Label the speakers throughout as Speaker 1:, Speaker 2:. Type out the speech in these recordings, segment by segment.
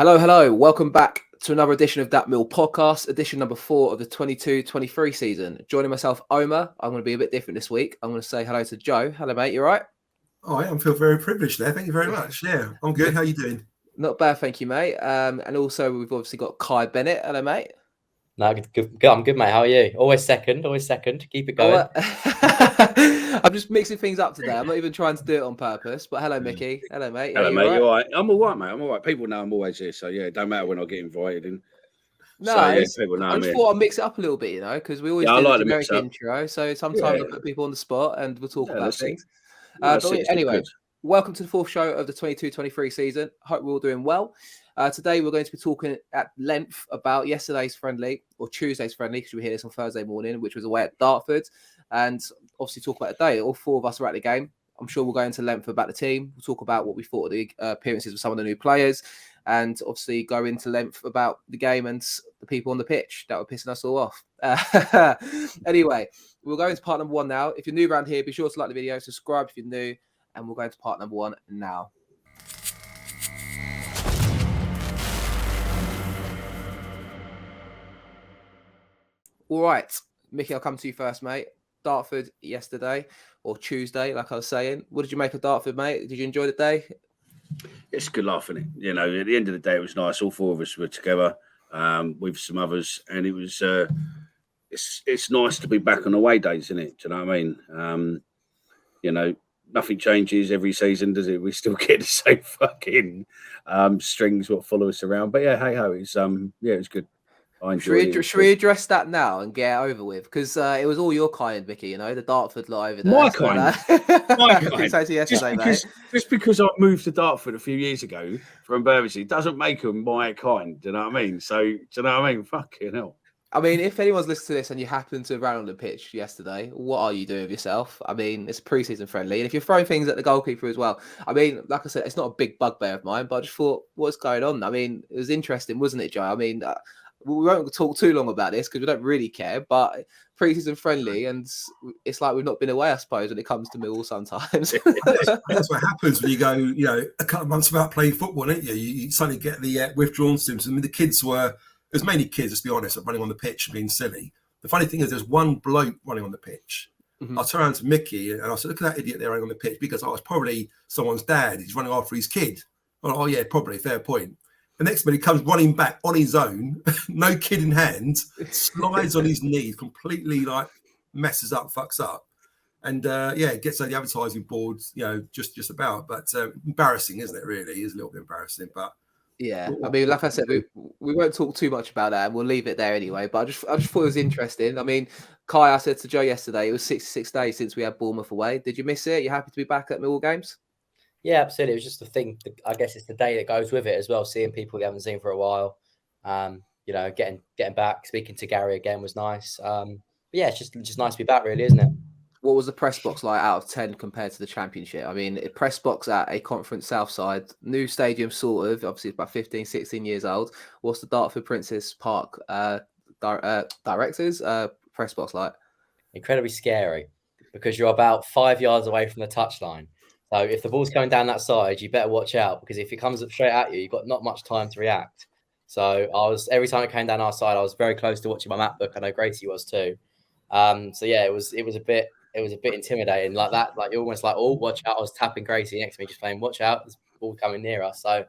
Speaker 1: Hello. Welcome back to another edition of That Mill podcast, edition number 4 of the 22-23 season. Joining myself, Omer. I'm going to be a bit different this week. I'm going to say hello to Joe. Hello, mate. You all right?
Speaker 2: Oh, I feel very privileged there. Thank you very much. Yeah, I'm good. How are you doing?
Speaker 1: Not bad, thank you, mate. And also, we've obviously got Kai Bennett. Hello, mate.
Speaker 3: No, good. I'm good, mate. How are you? Always second. Keep it going.
Speaker 1: I'm just mixing things up today. I'm not even trying to do it on purpose. But hello, Micky. Hello, mate.
Speaker 4: Hello, mate. You all right? I'm all right, mate. I'm all right. People know I'm always here. So, yeah, it don't matter when I get invited in.
Speaker 1: No,
Speaker 4: so, yeah, people know
Speaker 1: I just thought I'd mix it up a little bit, because we always do the generic intro. So sometimes I put people on the spot and we'll talk about things. But anyway, welcome to the fourth show of the 22-23 season. Hope we're all doing well. Today, we're going to be talking at length about yesterday's friendly, or Tuesday's friendly, because we hear this on Thursday morning, which was away at Dartford. And obviously talk about the day. All four of us are at the game. I'm sure we'll go into length about the team. We'll talk about what we thought of the appearances of some of the new players. And obviously go into length about the game and the people on the pitch that were pissing us all off. Anyway, we'll go into part number 1 now. If you're new around here, be sure to like the video, subscribe if you're new, and we'll go into part number 1 now. All right, Micky, I'll come to you first, mate. Dartford yesterday, or Tuesday, like I was saying. What did you make of Dartford, mate? Did you enjoy the day?
Speaker 4: It's good laughing it. At the end of the day, it was nice. All four of us were together with some others, and it was. It's nice to be back on away days, isn't it? Do you know what I mean? Nothing changes every season, does it? We still get the same fucking strings what follow us around. But yeah, hey ho, it's it was good.
Speaker 1: Should we address that now and get it over with? Because it was all your kind, Micky, the Dartford lot over there.
Speaker 4: My kind. My kind.
Speaker 1: Just
Speaker 4: because I moved to Dartford a few years ago from Bermondsey doesn't make them my kind. Do you know what I mean? So, do you know what I mean? Fucking hell.
Speaker 1: I mean, if anyone's listening to this and you happen to have ran on the pitch yesterday, what are you doing with yourself? I mean, it's pre-season friendly. And if you're throwing things at the goalkeeper as well, I mean, like I said, it's not a big bugbear of mine, but I just thought, what's going on? I mean, it was interesting, wasn't it, Joe? I mean, we won't talk too long about this because we don't really care, but pre-season friendly, and it's like we've not been away, I suppose, when it comes to Millwall sometimes.
Speaker 2: That's what happens when you go, a couple of months without playing football, don't you? You suddenly get the withdrawal symptoms. I mean, the kids it was mainly kids, let's be honest, running on the pitch and being silly. The funny thing is there's one bloke running on the pitch. Mm-hmm. I turned around to Micky and I said, look at that idiot there running on the pitch, because it's probably someone's dad. He's running after his kid. Oh yeah, probably, fair point. The next minute, he comes running back on his own, no kid in hand, slides on his knees, completely messes up, fucks up. And gets on the advertising boards, just about. But embarrassing, isn't it, really? It is a little bit embarrassing. But
Speaker 1: yeah, I mean, like I said, we won't talk too much about that, and we'll leave it there anyway. But I just thought it was interesting. I mean, Kai, I said to Joe yesterday, it was 66 days since we had Bournemouth away. Did you miss it? You happy to be back at Millwall games?
Speaker 3: Yeah, absolutely. It was just the thing. I guess it's the day that goes with it as well. Seeing people you haven't seen for a while, getting back, speaking to Gary again was nice. But yeah, it's just nice to be back, really, isn't it?
Speaker 1: What was the press box like out of 10 compared to the Championship? I mean, a press box at a Conference Southside, new stadium, sort of. Obviously, it's about 15, 16 years old. What's the Dartford Princess Park directors press box like?
Speaker 3: Incredibly scary, because you're about 5 yards away from the touchline. So if the ball's coming down that side, you better watch out, because if it comes up straight at you, you've got not much time to react. So every time it came down our side, I was very close to watching my map book. I know Gracie was too. So yeah, it was a bit intimidating like that. Like you're almost like, oh, watch out. I was tapping Gracie next to me, just saying, watch out, there's ball coming near us. So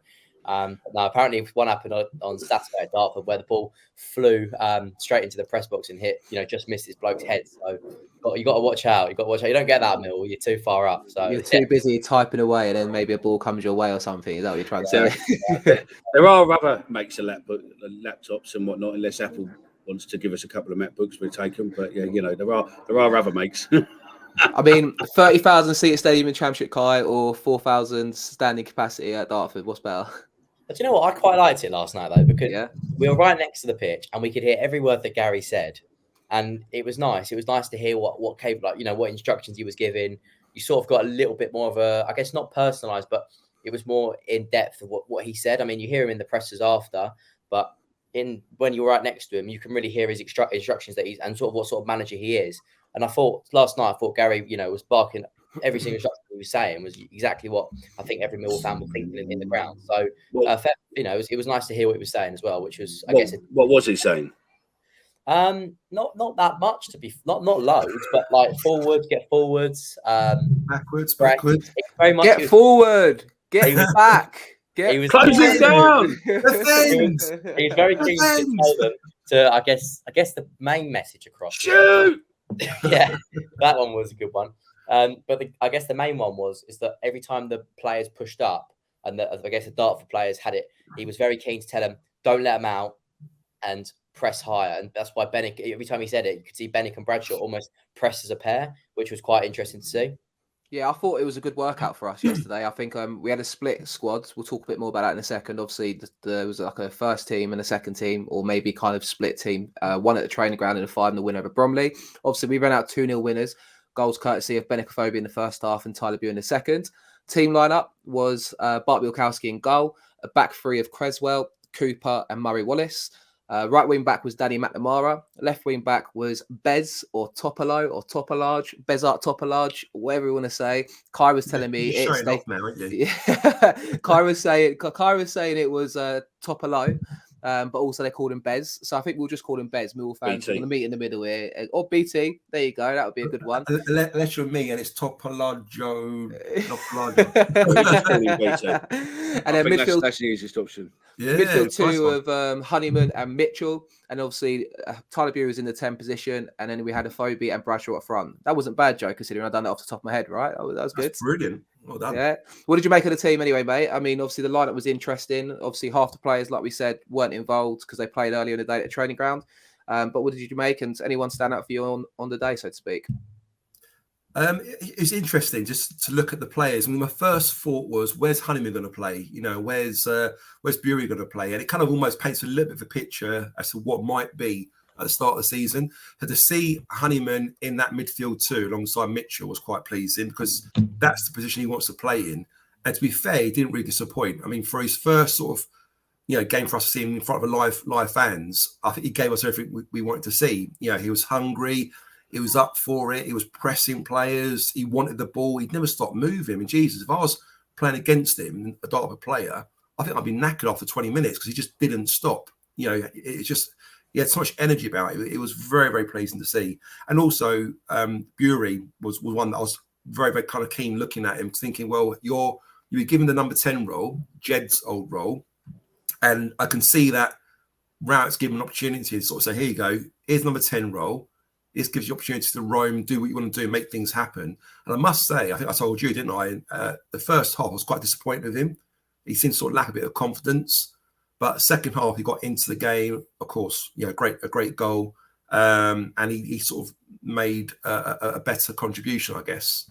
Speaker 3: now apparently one happened on Saturday at Dartford where the ball flew straight into the press box and hit, just missed his bloke's head. So you got to watch out. You don't get that, Mill. You're too far up. So
Speaker 1: you're too busy typing away, and then maybe a ball comes your way or something. Is that what you're trying to
Speaker 4: say? There are other makes of laptops and whatnot, unless Apple wants to give us a couple of MacBooks, we'll take them. But yeah, there are other makes.
Speaker 1: I mean, 30,000 seat stadium in Championship, Kai, or 4,000 standing capacity at Dartford. What's better?
Speaker 3: But you know what? I quite liked it last night though, because we were right next to the pitch and we could hear every word that Gary said. And it was nice. It was nice to hear what came, what instructions he was giving. You sort of got a little bit more of a, I guess not personalised, but it was more in depth of what he said. I mean, you hear him in the presses after, but when you're right next to him, you can really hear his instructions that and sort of what sort of manager he is. And last night I thought Gary, was barking every single instruction he was saying was exactly what I think every Millwall fan was thinking in the ground. So, it was nice to hear what he was saying as well, which was, I guess.
Speaker 4: What was he saying?
Speaker 3: Not that much to be not loads, but like get forwards,
Speaker 2: backwards.
Speaker 3: Very much
Speaker 1: get forward, get back.
Speaker 4: Close it down.
Speaker 3: He was very keen to tell them to, I guess the main message across.
Speaker 4: Shoot.
Speaker 3: Yeah, that one was a good one. But I guess the main one is that every time the players pushed up, and I guess the Dartford players had it, he was very keen to tell them, don't let them out and press higher. And that's why Bennick, every time he said it, you could see Bennick and Bradshaw almost press as a pair, which was quite interesting to see.
Speaker 1: Yeah, I thought it was a good workout for us yesterday. I think we had a split squad. We'll talk a bit more about that in a second. Obviously, there was like a first team and a second team, or maybe kind of split team. One at the training ground and a 5-0 win over Bromley. Obviously, we ran out 2-0 winners. Goals courtesy of Bennick in the first half and Tyler Bew in the second. Team lineup was Bart Bielkowski in goal, a back three of Creswell, Cooper and Murray Wallace. Right wing back was Danny McNamara. Left wing back was Bez or Topalloj or Topalloj, Bezart Topalloj, whatever you want to say. Kai was telling me it's
Speaker 2: off now, aren't you?
Speaker 1: Yeah. Kai was saying it was Topalloj, but also they called him Bez. So I think we'll just call him Bez. Millwall fans are going to meet in the middle here. Or BT. There you go. That would be a good one.
Speaker 2: Unless you're me and it's Topalloj.
Speaker 4: And then midfield, that's the easiest option.
Speaker 1: Yeah, midfield two of Honeyman and Mitchell, and obviously Tyler Bew was in the 10 position, and then we had Afobe and Bradshaw up front. That wasn't bad, Joe, considering I've done that off the top of my head, right? That was good.
Speaker 2: That's brilliant. Well done.
Speaker 1: Yeah. What did you make of the team anyway, mate? I mean, obviously the lineup was interesting. Obviously half the players, like we said, weren't involved because they played earlier in the day at the training ground. But what did you make, and anyone stand out for you on the day, so to speak?
Speaker 2: It's interesting just to look at the players. I mean, my first thought was, where's Honeyman going to play? You know, where's Bury going to play? And it kind of almost paints a little bit of a picture as to what might be at the start of the season. So to see Honeyman in that midfield too, alongside Mitchell, was quite pleasing because that's the position he wants to play in. And to be fair, he didn't really disappoint. I mean, for his first sort of game for us to see him in front of live fans, I think he gave us everything we wanted to see. You know, he was hungry. He was up for it. He was pressing players. He wanted the ball. He'd never stopped moving. I mean, Jesus, if I was playing against him, a Dartford player, I think I'd be knackered after 20 minutes because he just didn't stop. You know, it's just, he had so much energy about it. It was very, very pleasing to see. And also, Bury was one that I was very, very kind of keen looking at him, thinking, well, you were given the number 10 role, Jed's old role, and I can see that Rowett's given an opportunity to sort of say, here you go, here's number 10 role. This gives you opportunity to roam, do what you want to do, make things happen. And I must say, I think I told you, didn't I? The first half I was quite disappointed with him. He seemed to sort of lack a bit of confidence. But second half, he got into the game. Of course, a great goal. And he sort of made a better contribution, I guess.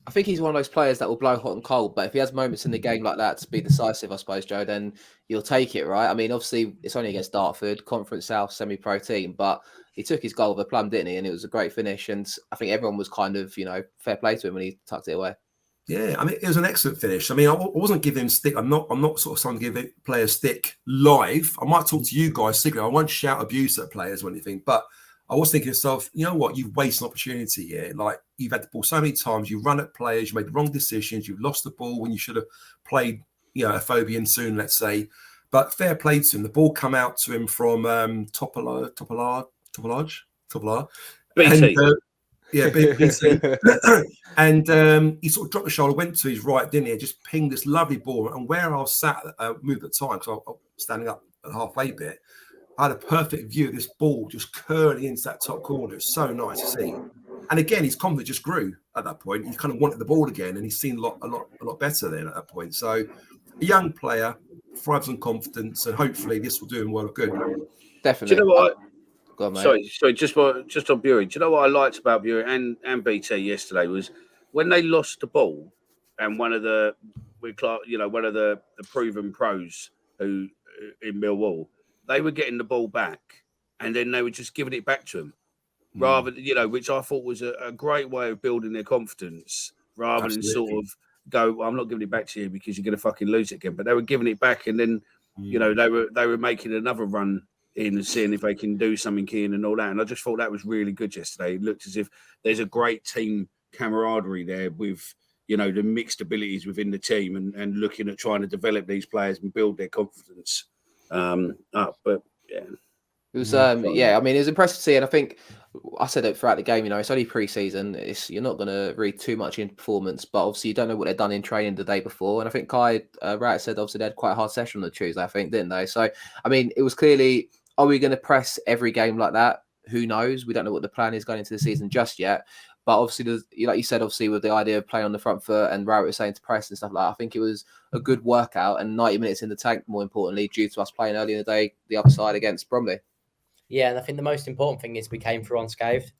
Speaker 1: I think he's one of those players that will blow hot and cold, but if he has moments in the game like that to be decisive, I suppose, Joe, then you'll take it, right? I mean, obviously, it's only against Dartford, Conference South, semi-pro team, but he took his goal with a plum, didn't he? And it was a great finish, and I think everyone was kind of, fair play to him when he tucked it away.
Speaker 2: Yeah, I mean, it was an excellent finish. I mean, I wasn't giving him stick. I'm not sort of someone to give players stick live. I might talk to you guys secretly. I won't shout abuse at players or anything, but I was thinking to myself, you know what? You've wasted an opportunity here. Like, you've had the ball so many times. You run at players. You made the wrong decisions. You've lost the ball when you should have played, a Phobian soon, let's say. But fair play to him. The ball come out to him from Topalloj.
Speaker 4: BT.
Speaker 2: BT. And he sort of dropped the shoulder, went to his right, didn't he? Just pinged this lovely ball. And where I was sat, moved at the time, because I was standing up at the halfway bit, I had a perfect view of this ball just curling into that top corner. It's so nice to see. And again, his confidence just grew at that point. He kind of wanted the ball again, and he's seen a lot better then at that point. So, a young player thrives on confidence, and hopefully this will do him well good.
Speaker 1: Definitely.
Speaker 4: Do you know what?
Speaker 1: Go on, mate.
Speaker 4: Sorry, just on Bury. Do you know what I liked about Bury and BT yesterday was when they lost the ball, and one of the proven pros who in Millwall, they were getting the ball back, and then they were just giving it back to him, rather than, which I thought was a great way of building their confidence, rather than sort of go, I'm not giving it back to you because you're going to fucking lose it again. But they were giving it back, and then they were making another run in and seeing if they can do something in and all that. And I just thought that was really good yesterday. It looked as if there's a great team camaraderie there with you know, the mixed abilities within the team and looking at trying to develop these players and build their confidence up. But yeah.
Speaker 1: It was, I mean, it was impressive to see, and I think I said it throughout the game. You know, it's only pre-season. You're not going to read too much into performance, but obviously you don't know what they've done in training the day before. And I think Kai Rat said obviously they had quite a hard session on the Tuesday, I think, didn't they? So I mean, it was clearly, are we going to press every game like that? Who knows? We don't know what the plan is going into the season just yet. But obviously, like you said, obviously with the idea of playing on the front foot and Rat was saying to press and stuff like that, I think it was a good workout and 90 minutes in the tank, more importantly, due to us playing early in the day the other side against Bromley.
Speaker 3: Yeah, and I think the most important thing is we came through unscathed.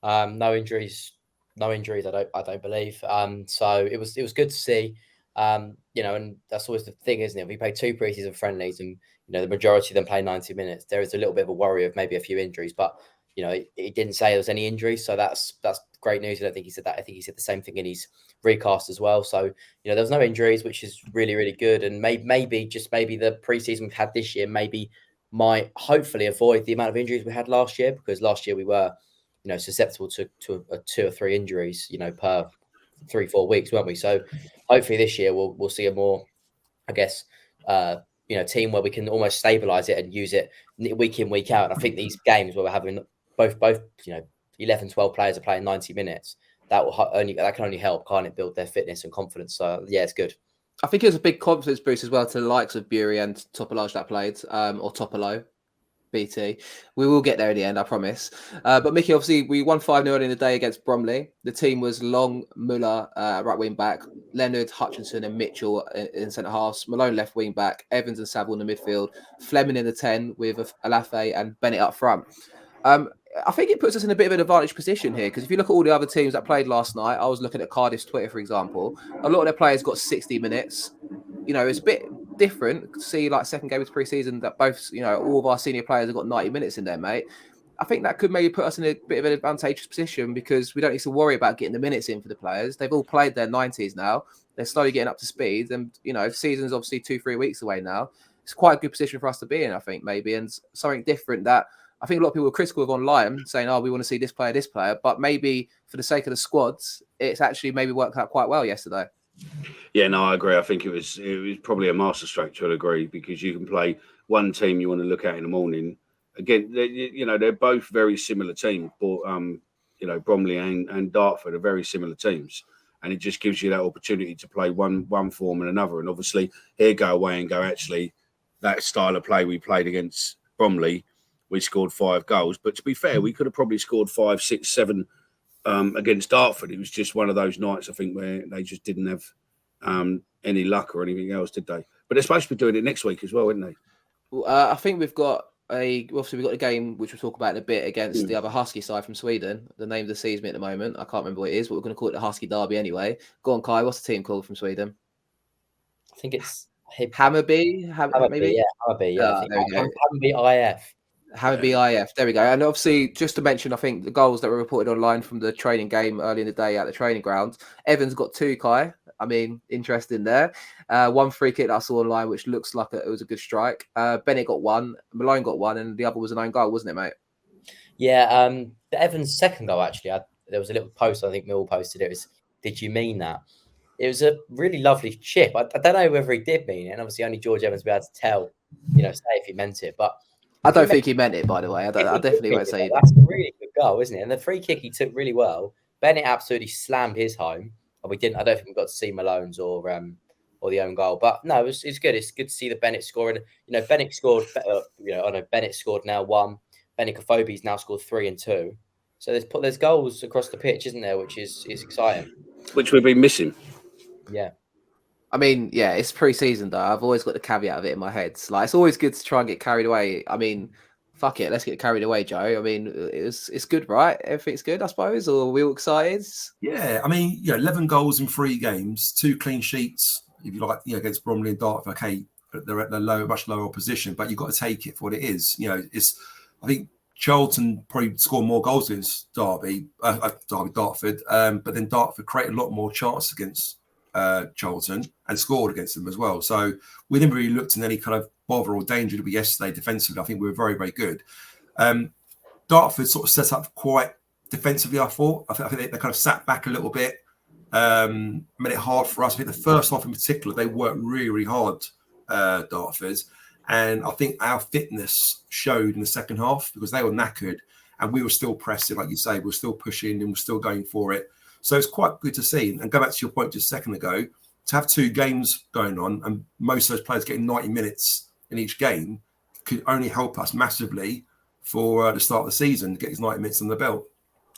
Speaker 3: No injuries. I don't believe. So it was good to see. You know, and that's always the thing, isn't it? We played 2 pre-season friendlies, and you know the majority of them play 90 minutes. There is a little bit of a worry of maybe a few injuries, but you know it didn't say there was any injuries, so that's great news. I don't think he said that. I think he said the same thing in his recast as well. So you know there was no injuries, which is really, really good. And maybe the pre-season we've had this year might hopefully avoid the amount of injuries we had last year, because last year we were, you know, susceptible to 2 or 3 injuries, you know, per 3-4 weeks, weren't we? So hopefully this year we'll see a more, I guess, you know, team where we can almost stabilize it and use it week in, week out. And I think these games where we're having both, you know, 11, 12 players are playing 90 minutes, that can only help, can't it, build their fitness and confidence. So yeah, it's good.
Speaker 1: I think it was a big confidence boost as well to the likes of Bury and Topalloj that played, or Topalloj, BT. We will get there in the end, I promise. But Micky, obviously, we won 5-0 in the day against Bromley. The team was Long, Muller, right wing back, Leonard, Hutchinson and Mitchell in centre halves, Malone left wing back, Evans and Saville in the midfield, Fleming in the 10 with Alafe and Bennett up front. I think it puts us in a bit of an advantage position here, because if you look at all the other teams that played last night, I was looking at Cardiff's Twitter, for example, a lot of their players got 60 minutes. You know, it's a bit different to see like second game of pre-season that both, you know, all of our senior players have got 90 minutes in there, mate. I think that could maybe put us in a bit of an advantageous position, because we don't need to worry about getting the minutes in for the players. They've all played their 90s now. They're slowly getting up to speed, and, you know, the season's obviously 2-3 weeks away now. It's quite a good position for us to be in, I think, maybe, and something different that I think a lot of people were critical of online, saying, oh, we want to see this player, but maybe for the sake of the squads, it's actually maybe worked out quite well yesterday.
Speaker 4: Yeah, no, I agree. I think it was probably a masterstroke, to a degree, because you can play one team you want to look at in the morning. Again, you know, they're both very similar teams, but, you know, Bromley and Dartford are very similar teams. And it just gives you that opportunity to play one form and another. And obviously, here go away and go, actually, that style of play we played against Bromley, we scored 5 goals. But to be fair, we could have probably scored 5, 6, 7 against Dartford. It was just one of those nights, I think, where they just didn't have any luck or anything else, did they? But they're supposed to be doing it next week as well, isn't they?
Speaker 1: I think we've got a game which we'll talk about in a bit against the other Husky side from Sweden. The name of the season at the moment, I can't remember what it is, but we're going to call it the Husky Derby anyway. Go on, Kai. What's the team called from Sweden?
Speaker 3: I think it's
Speaker 1: Hammarby.
Speaker 3: Hammarby, yeah, Hammarby. Yeah,
Speaker 1: there we go.
Speaker 3: Hammarby IF.
Speaker 1: Hammarby IF. There we go. And obviously, just to mention, I think the goals that were reported online from the training game early in the day at the training ground, Evans got 2, Kai. I mean, interesting there. 1 free kick that I saw online, which looks like it was a good strike. Bennett got 1, Malone got 1, and the other was an own goal, wasn't it, mate?
Speaker 3: Yeah, the Evans' second goal, actually, there was a little post, I think Mill posted it. Was, did you mean that? It was a really lovely chip. I don't know whether he did mean it, and obviously only George Evans will be able to tell, you know, say if he meant it. But
Speaker 1: I don't think he meant it, by the way. I definitely won't say it.
Speaker 3: That's a really good goal, isn't it? And the free kick he took really well. Bennett absolutely slammed his home. And we didn't. I don't think we got to see Malone's or the own goal. But no, it's good. It's good to see the Bennett scoring. You know, Bennett scored. Bennett scored now 1. Bennett Kofobi's now scored 3 and 2. So there's goals across the pitch, isn't there? Which is exciting.
Speaker 4: Which we've been missing.
Speaker 3: Yeah.
Speaker 1: I mean, yeah, it's pre-season though. I've always got the caveat of it in my head. Like, it's always good to try and get carried away. I mean, fuck it, let's get carried away, Joe. I mean, it's good, right? Everything's good, I suppose. Or are we all excited?
Speaker 2: Yeah, I mean, 11 goals in 3 games, 2 clean sheets. If you like, against Bromley and Dartford, okay, they're at the much lower position, but you've got to take it for what it is. You know, I think Charlton probably scored more goals against Dartford, but then Dartford created a lot more chances against Charlton and scored against them as well. So we didn't really look in any kind of bother or danger that we yesterday defensively. I think we were very, very good. Dartford sort of set up quite defensively, I thought. I think they kind of sat back a little bit. made it hard for us. I think the first half in particular, they worked really, really hard, Dartford. And I think our fitness showed in the second half because they were knackered and we were still pressing, like you say, we were still pushing and we're still going for it. So it's quite good to see. And go back to your point just a second ago, to have 2 games going on and most of those players getting 90 minutes in each game could only help us massively for the start of the season to get his 90 minutes on the belt.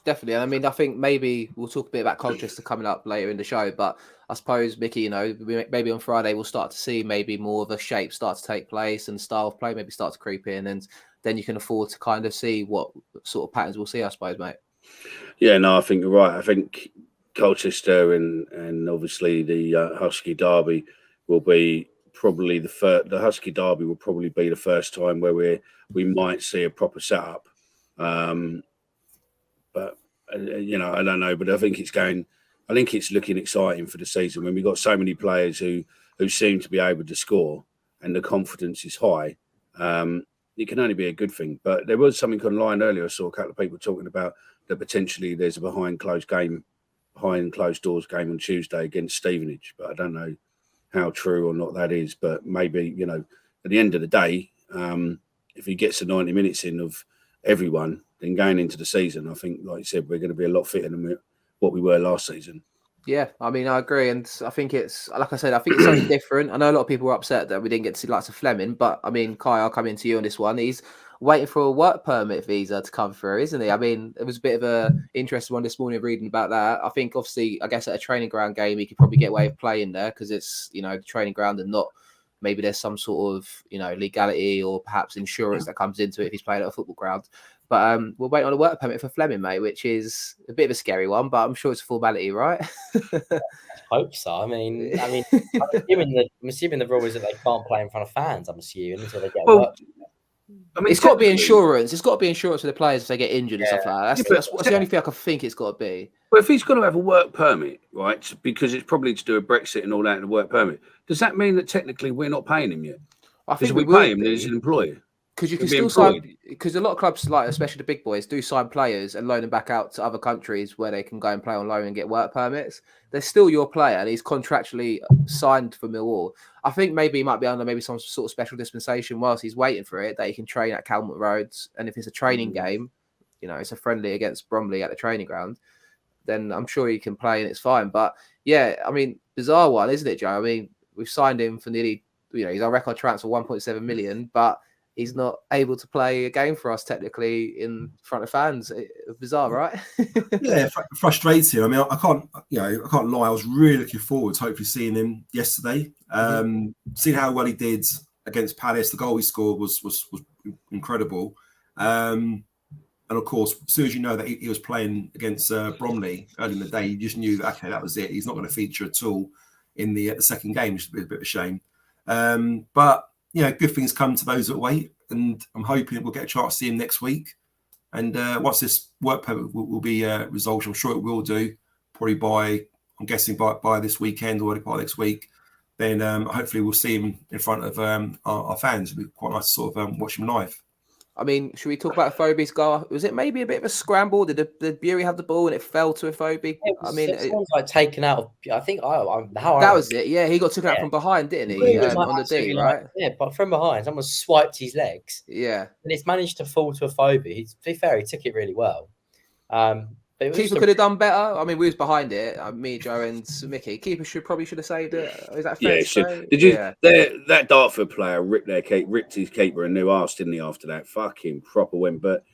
Speaker 1: Definitely. And I mean, I think maybe we'll talk a bit about Colchester coming up later in the show, but I suppose, Micky, you know, maybe on Friday we'll start to see maybe more of a shape start to take place and style of play maybe start to creep in, and then you can afford to kind of see what sort of patterns we'll see, I suppose, mate.
Speaker 4: Yeah, no, I think you're right. I think Colchester and obviously the Husky Derby will be probably the Husky Derby will probably be the first time where we might see a proper setup. But you know, I don't know, but I think it's looking exciting for the season when we've got so many players who seem to be able to score and the confidence is high. It can only be a good thing. But there was something online earlier. I saw a couple of people talking about that potentially there's a behind closed doors game on Tuesday against Stevenage. But I don't know how true or not that is. But maybe, you know, at the end of the day, if he gets the 90 minutes in of everyone, then going into the season, I think, like you said, we're going to be a lot fitter than what we were last season.
Speaker 1: Yeah, I mean, I agree. And I think it's, like I said, I think it's something different. I know a lot of people were upset that we didn't get to see lots of Fleming, but I mean, Kai, I'll come into you on this one. He's waiting for a work permit visa to come through, isn't he? I mean, it was a bit of an interesting one this morning reading about that. I think, obviously, I guess at a training ground game, he could probably get away with playing there because it's, you know, the training ground and not, maybe there's some sort of, you know, legality or perhaps insurance that comes into it if he's playing at a football ground. But we'll wait on a work permit for Fleming, mate, which is a bit of a scary one, but I'm sure it's a formality, right?
Speaker 3: I hope so. I mean, I'm assuming the rule is that they can't play in front of fans. I'm assuming until they get work.
Speaker 1: I mean, it's got to be insurance. It's got to be insurance for the players if they get injured and stuff like that. That's the only thing I can think it's got to be.
Speaker 4: Well, if he's got to have a work permit, right, because it's probably to do with Brexit and all that, and a work permit, does that mean that technically we're not paying him yet?
Speaker 1: I think
Speaker 4: we pay him, then he's an employee.
Speaker 1: Because you can still sign, because a lot of clubs, like especially the big boys, do sign players and loan them back out to other countries where they can go and play on loan and get work permits. They're still your player and he's contractually signed for Millwall. I think maybe he might be under maybe some sort of special dispensation whilst he's waiting for it, that he can train at Calmont Roads. And if it's a training game, you know, it's a friendly against Bromley at the training ground, then I'm sure he can play and it's fine. But yeah, I mean, bizarre one, isn't it, Joe? I mean, we've signed him for nearly, you know, he's our record transfer 1.7 million, but he's not able to play a game for us technically in front of fans. Bizarre, right?
Speaker 2: Yeah, frustrating. I mean, I can't lie. I was really looking forward to hopefully seeing him yesterday. Seeing how well he did against Palace, the goal he scored was incredible. And of course, as soon as you know that he was playing against Bromley early in the day, you just knew that, okay, that was it. He's not going to feature at all in the second game, which is a bit of a shame. But you know, good things come to those that wait, and I'm hoping we'll get a chance to see him next week. And once this work permit will be resolved, I'm sure it will do, probably I'm guessing by this weekend or by next week, then hopefully we'll see him in front of our fans. It'll be quite nice to sort of watch him live.
Speaker 1: I mean, should we talk about Afobe's goal? Was it maybe a bit of a scramble? Did Bury have the ball and it fell to Afobe?
Speaker 3: I mean, it sounds like taken out of. I think
Speaker 1: that was it. Yeah, he got taken out from behind, didn't he? On the D, right?
Speaker 3: Yeah, but from behind, someone swiped his legs.
Speaker 1: Yeah,
Speaker 3: and it's managed to fall to Afobe. To be fair, he took it really well.
Speaker 1: But Keeper could have done better. I mean, we was behind it. Me, Joe, and Micky. Keeper probably should have saved it. Is that fair?
Speaker 4: Yeah, did you? Yeah. That Dartford player ripped his keeper a new arse, didn't he? After that, fucking proper win. But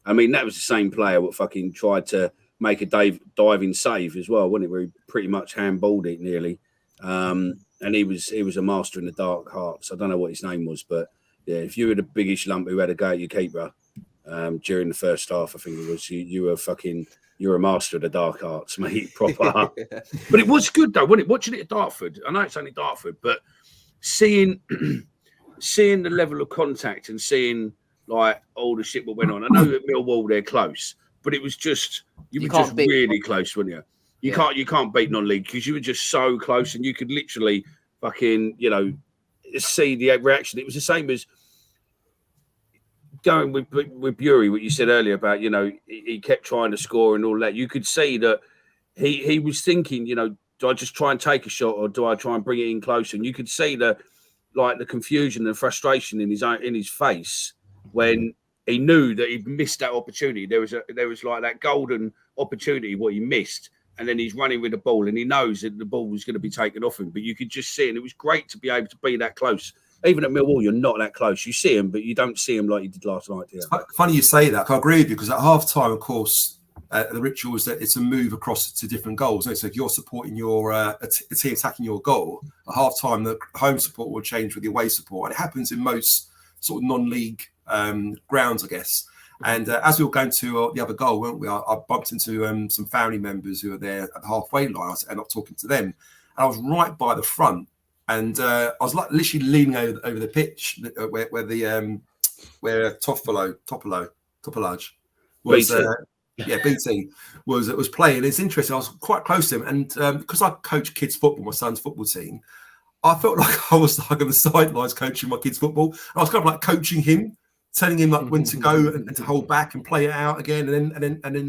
Speaker 4: I mean, that was the same player that fucking tried to make a diving save as well, wasn't it? Where he pretty much handballed it nearly. And he was a master in the dark hearts. I don't know what his name was, but yeah, if you were the biggish lump who had a go at your keeper during the first half, I think it was you were fucking. You're a master of the dark arts, mate. Proper. But it was good, though, wasn't it? Watching it at Dartford. I know it's only Dartford, but seeing the level of contact and seeing, like, all the shit that went on. I know that Millwall, they're close, but it was just, you were just really close, weren't you? You can't beat non-league because you were just so close and you could literally fucking, you know, see the reaction. It was the same as going with Bury, what you said earlier about, you know, he kept trying to score and all that. You could see that he was thinking, do I just try and take a shot or do I try and bring it in closer? And you could see the confusion and frustration in his face when he knew that he'd missed that opportunity. There was like that golden opportunity what he missed, and then he's running with the ball and he knows that the ball was going to be taken off him. But you could just see, and it was great to be able to be that close. Even at Millwall, you're not that close. You see him, but you don't see him like you did last night.
Speaker 2: It's funny you say that. I agree with you because at half time, of course, the ritual is that it's a move across to different goals. So if you're supporting your a team attacking your goal, at half time, the home support will change with the away support. And it happens in most sort of non-league grounds, I guess. And as we were going to the other goal, weren't we? I bumped into some family members who were there at the halfway line. I ended up talking to them. And I was right by the front. And I was like literally leaning over the pitch where Topalloj was. BT was playing. It's interesting. I was quite close to him, and because I coach kids football, my son's football team, I felt like I was like on the sidelines coaching my kids football. And I was kind of like coaching him, telling him like when to go and to hold back and play it out again. And then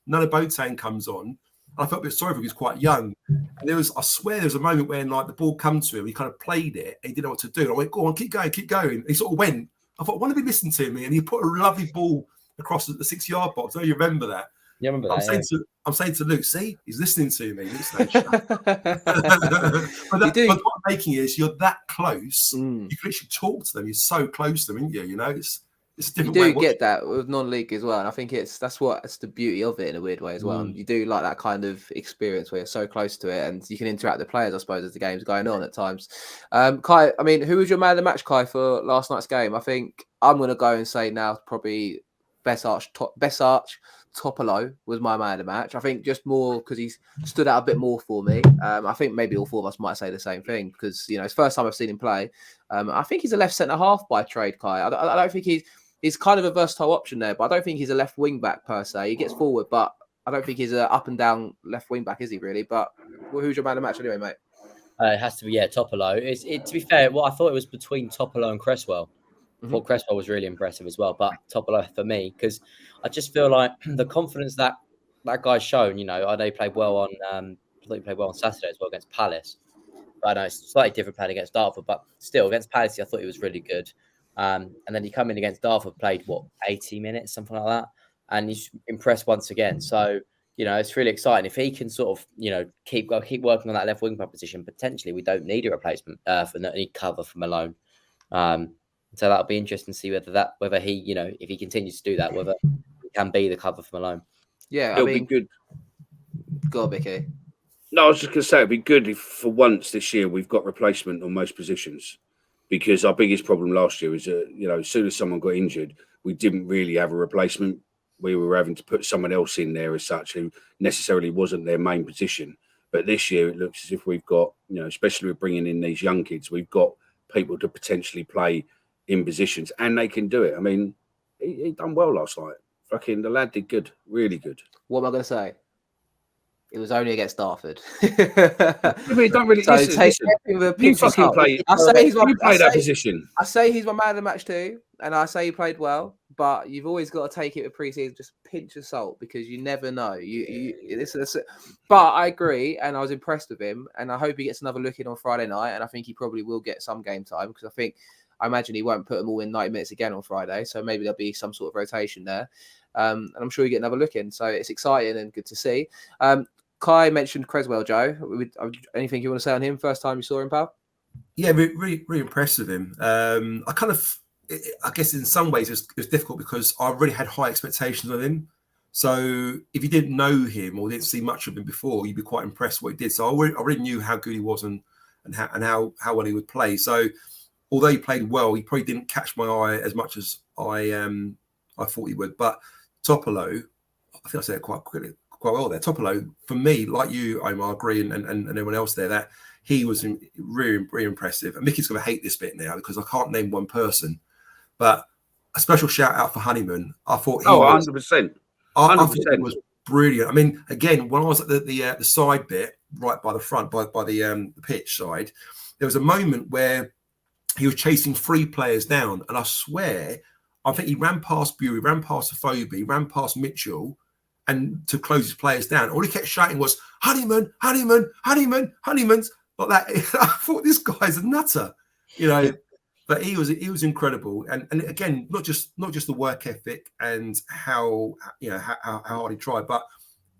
Speaker 2: Nana Boateng comes on. I felt a bit sorry for him. He was quite young. And I swear there was a moment when like the ball come to him, he kind of played it, and he didn't know what to do. And I went, go on, keep going. And he sort of went. I thought, why did he listen to me? And he put a lovely ball across the 6-yard box. I know you remember that.
Speaker 3: Yeah, I remember that.
Speaker 2: I'm saying to Luke, see, he's listening to me. But what I'm making is you're that close. You can literally talk to them. You're so close to them, isn't you? It's a different way.
Speaker 1: You do get that with non-league as well, and I think that's the beauty of it in a weird way as well. You do like that kind of experience where you're so close to it, and you can interact with the players, I suppose, as the game's going on at times. Kai, I mean, who was your man of the match, Kai, for last night's game? I think I'm going to go and say now probably Best Arch Topalloj was my man of the match. I think just more because he's stood out a bit more for me. I think maybe all four of us might say the same thing because it's the first time I've seen him play. I think he's a left centre half by trade, Kai. I don't think he's kind of a versatile option there, but I don't think he's a left wing back per se. He gets forward, but I don't think he's an up and down left wing back, is he really? But who's your man of the match anyway, mate?
Speaker 3: It has to be Topalloj. To be fair, I thought it was between Topalloj and Cresswell. I thought Cresswell was really impressive as well, but Topalloj for me because I just feel like the confidence that guy's shown. I know he played well on. I thought he played well on Saturday as well against Palace. But I know it's slightly different playing against Dartford, but still against Palace, I thought he was really good. And then he come in against Dartford, played 80 minutes, something like that, and he's impressed once again. So it's really exciting if he can sort of keep working on that left wing back position. Potentially, we don't need a replacement for any cover from Malone. So that'll be interesting to see whether he if he continues to do that, whether he can be the cover for Malone.
Speaker 1: Yeah,
Speaker 4: it'll be good.
Speaker 1: Go on, Micky.
Speaker 4: No, I was just going to say it'd be good if for once this year we've got replacement on most positions. Because our biggest problem last year was, as soon as someone got injured, we didn't really have a replacement. We were having to put someone else in there as such who necessarily wasn't their main position. But this year, it looks as if we've got, especially with bringing in these young kids, we've got people to potentially play in positions, and they can do it. I mean, he done well last night. Fucking the lad did good, really good.
Speaker 1: What am I going to say? It was only against Dartford.
Speaker 4: You don't really listen. You fucking play.
Speaker 1: I say he's
Speaker 4: that position.
Speaker 1: I say he's my man of the match too, and I say he played well. But you've always got to take it with pre-season, just pinch of salt because you never know. But I agree, and I was impressed with him, and I hope he gets another look in on Friday night, and I think he probably will get some game time because I imagine he won't put them all in 90 minutes again on Friday, so maybe there'll be some sort of rotation there, and I'm sure you get another look in. So it's exciting and good to see. Kai mentioned Cresswell, Joe. Anything you want to say on him? First time you saw him, pal?
Speaker 2: Yeah, really impressed with him. I guess in some ways it was difficult because I really had high expectations of him. So if you didn't know him or didn't see much of him before, you'd be quite impressed with what he did. So I really knew how good he was and how well he would play. So although he played well, he probably didn't catch my eye as much as I thought he would. But Topalloj, I think I said it quite well there. Topalloj, for me, like you, Omer, I agree, and everyone else there, that he was really, really impressive. And Micky's going to hate this bit now because I can't name one person. But a special shout out for Honeyman. I thought
Speaker 4: 100%.
Speaker 2: I thought he was brilliant. I mean, again, when I was at the side bit, right by the front, by the pitch side, there was a moment where he was chasing 3 players down, and I swear, I think he ran past Bury, ran past Afobe, ran past Mitchell, and to close his players down. All he kept shouting was Honeyman, Honeyman, Honeyman, Honeyman's like that. I thought this guy's a nutter, you know. But he was incredible, and again, not just the work ethic and how hard he tried, but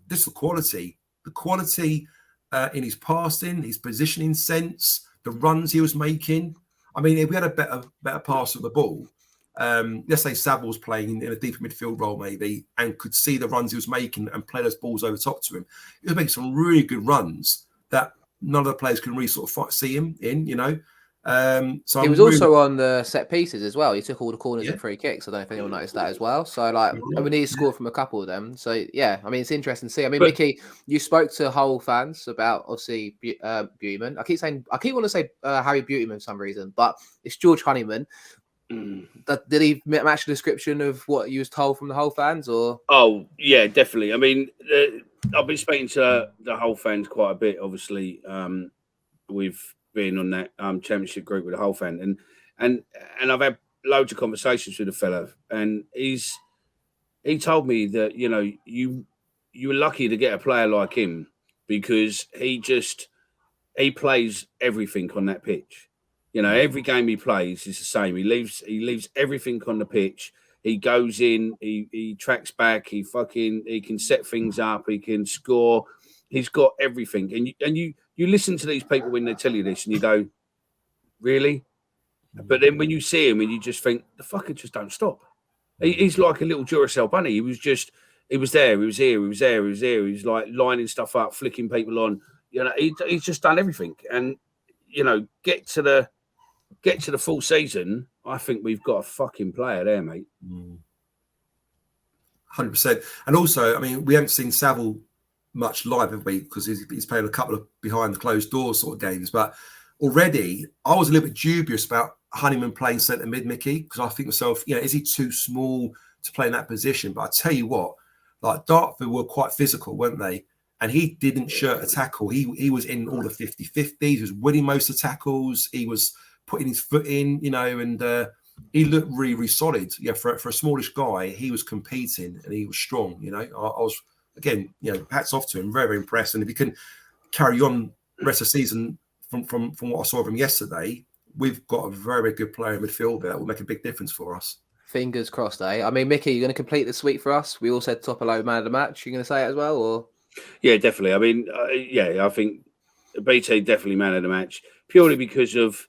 Speaker 2: just the quality in his passing, his positioning sense, the runs he was making. I mean, if we had a better pass of the ball, let's say Saville's playing in a deeper midfield role maybe, and could see the runs he was making and play those balls over top to him, he was making some really good runs that none of the players can really sort of see him in, you know.
Speaker 1: So he was also on the set pieces as well. He took all the corners and free kicks. I don't know if anyone noticed that as well. So like, and we need to score from a couple of them. So yeah, I mean, it's interesting to see. I mean, Micky, you spoke to Hull fans about obviously Buteman. I keep wanting to say Harry Buteman for some reason, but it's George Honeyman. Did he match the description of what you was told from the Hull fans, or?
Speaker 4: Oh yeah, definitely. I mean, I've been speaking to the Hull fans quite a bit. Obviously, we've been on that championship group with the Hull fan, and I've had loads of conversations with the fella, and he told me that, you know, you were lucky to get a player like him because he plays everything on that pitch. You know, every game he plays is the same. He leaves everything on the pitch. He goes in, he tracks back, he can set things up, he can score. He's got everything, and you listen to these people when they tell you this, and you go, really? But then when you see him, and you just think, the fucker just don't stop. He's like a little Duracell bunny. He was there, he was here, he was there, he was here. He was like lining stuff up, flicking people on. You know, he's just done everything. And you know, get to the full season, I think we've got a fucking player there, mate.
Speaker 2: 100%. And also, I mean, we haven't seen Saville much live, have we? Because he's playing a couple of behind the closed doors sort of games. But already, I was a little bit dubious about Honeyman playing centre mid, Micky, because I think myself, you know, is he too small to play in that position? But I tell you what, like Dartford were quite physical, weren't they? And he didn't shirt a tackle. He was in all the 50-50s. He was winning most of the tackles. He was putting his foot in, you know, and he looked really, really solid. Yeah, for a smallish guy, he was competing and he was strong. You know, I was, again, you know, hats off to him. Very, very impressed. And if he can carry on the rest of the season from what I saw of him yesterday, we've got a very, very good player in midfield there that will make a big difference for us.
Speaker 1: Fingers crossed, eh? I mean, Micky, you're going to complete the sweep for us. We all said Topalloj man of the match. You're going to say it as well, or?
Speaker 4: Yeah, definitely. I mean, I think BT definitely man of the match purely because of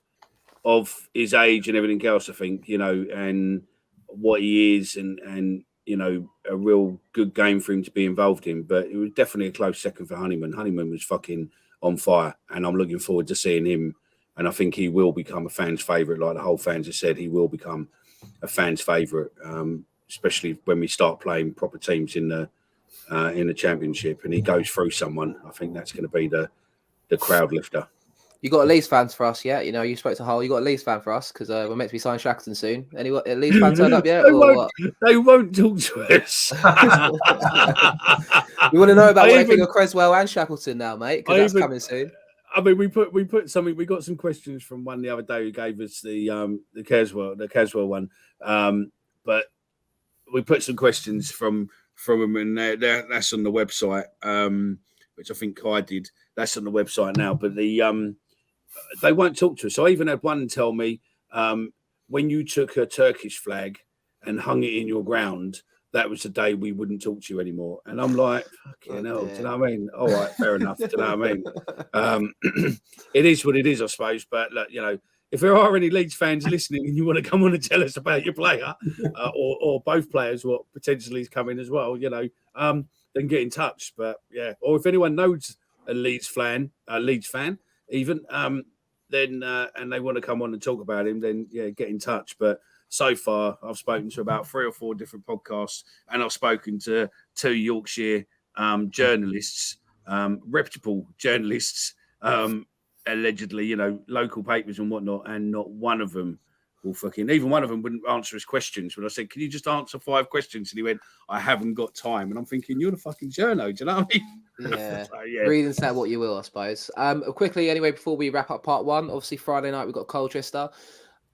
Speaker 4: his age and everything else. I think, you know, and what he is, and you know, a real good game for him to be involved in. But it was definitely a close second for Honeyman. Honeyman was fucking on fire, and I'm looking forward to seeing him. And I think he will become a fan's favourite, like the whole fans have said. He will become a fan's favourite, especially when we start playing proper teams in the championship, and he goes through someone. I think that's going to be the crowd lifter.
Speaker 1: You got a Leeds fans for us, yeah? You know, you spoke to Hull. You got a Leeds fan for us because we're meant to be signing Shackleton soon. Any Leeds fan turned up yet?
Speaker 4: They won't talk to us.
Speaker 1: We want to know about what they think of Creswell and Shackleton now, mate, because that's coming soon.
Speaker 4: I mean, we put something. We got some questions from one the other day who gave us the Creswell one, but we put some questions from them, and that's on the website, which I think Kai did. That's on the website now, but they won't talk to us. I even had one tell me, when you took a Turkish flag and hung it in your ground, that was the day we wouldn't talk to you anymore. And I'm like, fucking hell, do you know what I mean? All right, fair enough, do you know what I mean? It is what it is, I suppose. But look, you know, if there are any Leeds fans listening and you want to come on and tell us about your player, or both players, what potentially is coming as well, you know, then get in touch. But yeah, or if anyone knows a Leeds fan even, then and they want to come on and talk about him, then yeah, get in touch. But so far, I've spoken to about 3 or 4 different podcasts, and I've spoken to 2 Yorkshire journalists, reputable journalists, allegedly, you know, local papers and whatnot, and not one of them will even one of them wouldn't answer his questions. When I said, can you just answer 5 questions? And he went, I haven't got time. And I'm thinking, you're the fucking journo, do you know what I mean?
Speaker 1: Yeah. So, yeah. Read and say what you will, I suppose. Quickly, anyway, before we wrap up part 1, obviously Friday night, we've got Colchester.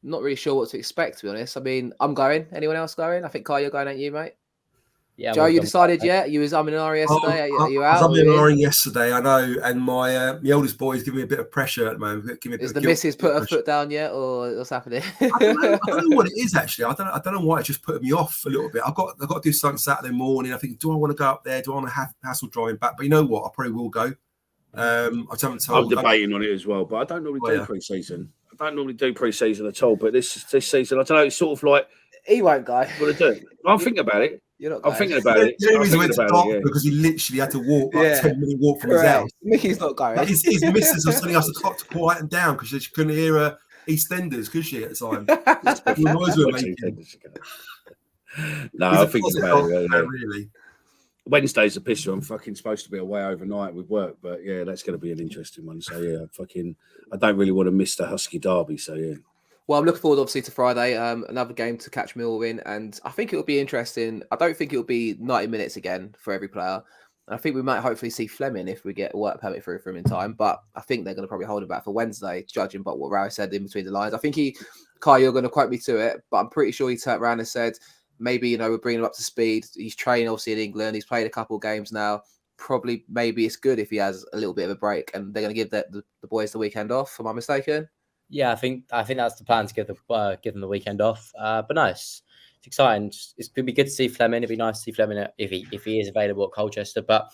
Speaker 1: Not really sure what to expect, to be honest. I mean, I'm going. Anyone else going? I think, Kai, you're going, ain't you, mate?
Speaker 3: Yeah,
Speaker 1: Joe, you decided yet? You was umming and ahhing yesterday. Are you out?
Speaker 2: I was umming and ahhing yesterday, I know, and my oldest boy is giving me a bit of pressure at the moment.
Speaker 1: Is the missus put her foot down yet, or what's happening?
Speaker 2: I don't know what it is actually. I don't know why it just put me off a little bit. I've got to do something Saturday morning. I think, do I want to go up there? Do I want to hassle driving back? But you know what? I probably will go. I haven't told.
Speaker 4: I'm debating on it as well, but I don't normally do pre-season. I don't normally do pre-season at all. But this season, I don't know. It's sort of like
Speaker 1: he won't go.
Speaker 4: What to do? I'm thinking about it.
Speaker 1: I'm
Speaker 4: thinking about it.
Speaker 2: The only reason we went to Dartford because he literally had to walk like a 10-minute walk from his house.
Speaker 1: Micky's not going.
Speaker 2: Like his missus was telling us to quiet him down because she couldn't hear EastEnders, could she, at the time?
Speaker 4: No, I think about it.
Speaker 2: Really.
Speaker 4: Wednesday's a pisser. I'm fucking supposed to be away overnight with work, but yeah, that's going to be an interesting one. So yeah, I don't really want to miss the Husky derby. So yeah.
Speaker 1: Well, I'm looking forward, obviously, to Friday. Another game to catch Millwall in, and I think it'll be interesting. I don't think it'll be 90 minutes again for every player. And I think we might hopefully see Fleming if we get a work permit through for him in time. But I think they're going to probably hold him back for Wednesday, judging by what Rowe said in between the lines. I think Kai, you're going to quote me to it, but I'm pretty sure he turned around and said, maybe, we're bringing him up to speed. He's trained, obviously, in England. He's played a couple of games now. Probably, maybe it's good if he has a little bit of a break, and they're going to give the boys the weekend off. Am I mistaken?
Speaker 3: Yeah, I think that's the plan, to give them the weekend off. But no, it's exciting. It's going to be good to see Fleming. It'd be nice to see Fleming if he is available at Colchester. But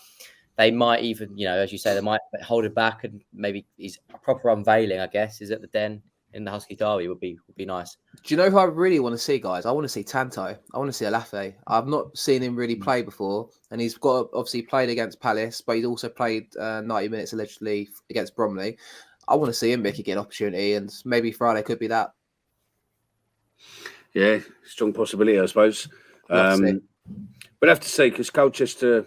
Speaker 3: they might even, as you say, they might hold it back, and maybe his proper unveiling, I guess, is at the Den in the Husky derby would be nice.
Speaker 1: Do you know who I really want to see, guys? I want to see Tanto. I want to see Alafe. I've not seen him really play before, and he's obviously played against Palace, but he's also played 90 minutes allegedly against Bromley. I want to see him, Micky, get an opportunity, and maybe Friday could be that.
Speaker 4: Yeah, strong possibility, I suppose. But I have to say, because Colchester,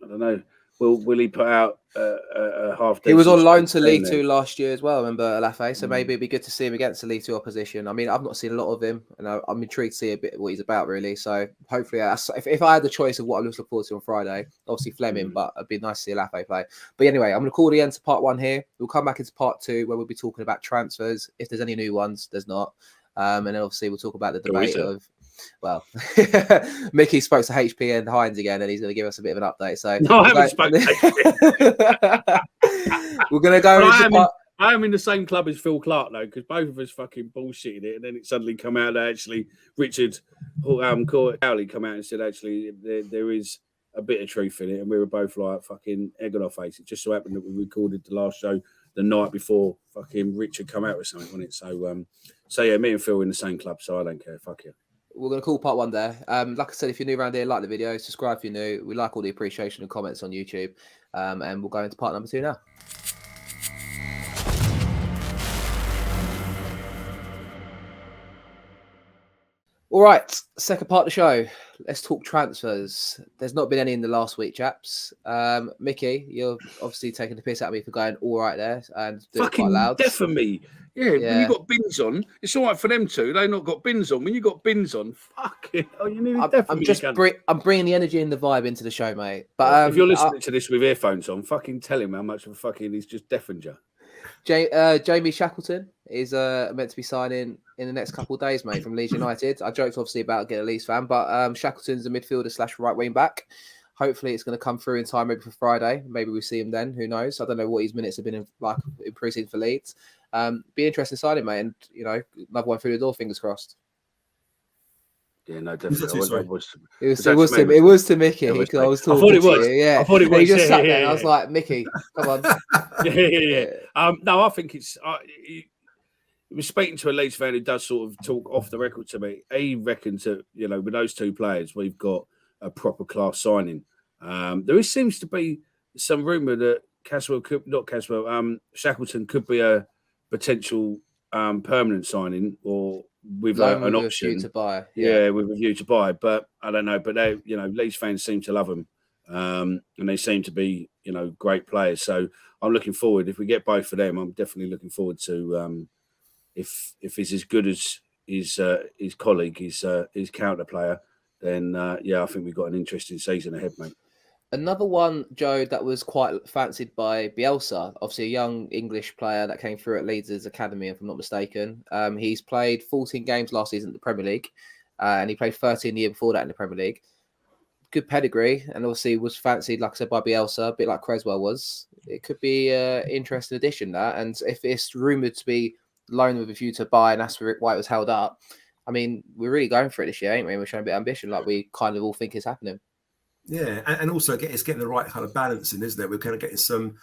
Speaker 4: I don't know, will he put out a half?
Speaker 1: He was on loan to League Two last year as well, I remember, Alafe, so maybe it'd be good to see him against the League Two opposition. I mean, I've not seen a lot of him, and I'm intrigued to see a bit what he's about, really. So hopefully, if I had the choice of what I'm looking forward to on Friday, obviously Fleming, but it'd be nice to see Alafe play. But anyway, I'm going to call the end to part one here. We'll come back into part two, where we'll be talking about transfers. If there's any new ones, there's not. And then obviously we'll talk about the debate of, well, Micky spoke to HP and Hines again, and he's going to give us a bit of an update. So
Speaker 4: no, I haven't spoken to HP.
Speaker 1: We're going to go into
Speaker 4: I am in the same club as Phil Clark, though, because both of us fucking bullshitted it, and then it suddenly come out that actually Richard Cowley come out and said actually there is a bit of truth in it, and we were both like fucking egg on our face. It just so happened that we recorded the last show the night before fucking Richard come out with something on it. So yeah, me and Phil in the same club, so I don't care. Fuck you.
Speaker 1: We're going to call part one there. Like I said, if you're new around here, like the video, subscribe if you're new. We like all the appreciation and comments on YouTube. And we'll go into part number two now. All right, second part of the show. Let's talk transfers. There's not been any in the last week, chaps. Micky, you're obviously taking the piss out of me for going all right there and doing
Speaker 4: fucking
Speaker 1: quite loud.
Speaker 4: Deafen me. Yeah, when you got bins on, it's all right for them two. They've not got bins on. When you got bins on, fucking, you need to deafen me.
Speaker 1: I'm bringing the energy and the vibe into the show, mate. But
Speaker 4: if you're listening to this with earphones on, fucking tell him how much of a fucking he's just deafened you.
Speaker 1: Jamie Shackleton is meant to be signing in the next couple of days, mate, from Leeds United. I joked obviously about getting a Leeds fan, but Shackleton's a midfielder / right wing back. Hopefully it's going to come through in time maybe for Friday. Maybe we see him then. Who knows? I don't know what his minutes have been in pre-season for Leeds. Be interesting signing, mate, and another one through the door. Fingers crossed.
Speaker 4: Yeah, no, definitely.
Speaker 1: It was to Micky because I was talking. I thought it was. Yeah, I thought it was. He just sat there. And I was like, Micky, come on.
Speaker 4: No, I think it's. He was speaking to a Leeds fan who does sort of talk off the record to me. He reckons that with those two players, we've got a proper class signing. There seems to be some rumor that Shackleton could be a potential permanent signing or with an option.
Speaker 1: With a view to buy.
Speaker 4: Yeah, with a view to buy. But I don't know. But they, Leeds fans seem to love him, and they seem to be, great players. So I'm looking forward. If we get both of them, I'm definitely looking forward to. If he's as good as his colleague, his counter player, then I think we've got an interesting season ahead, mate.
Speaker 1: Another one, Joe, that was quite fancied by Bielsa, obviously a young English player that came through at Leeds' academy, if I'm not mistaken. He's played 14 games last season in the Premier League, and he played 13 the year before that in the Premier League. good pedigree, and obviously was fancied, like I said, by Bielsa, a bit like Creswell was. It could be an interesting addition, that. And if it's rumoured to be loaned with a view to buy, and that's why it was held up, I mean, we're really going for it this year, ain't we? We're showing a bit of ambition, like we kind of all think is happening.
Speaker 2: Yeah, and also it's getting the right kind of balance in, isn't it? We're kind of getting some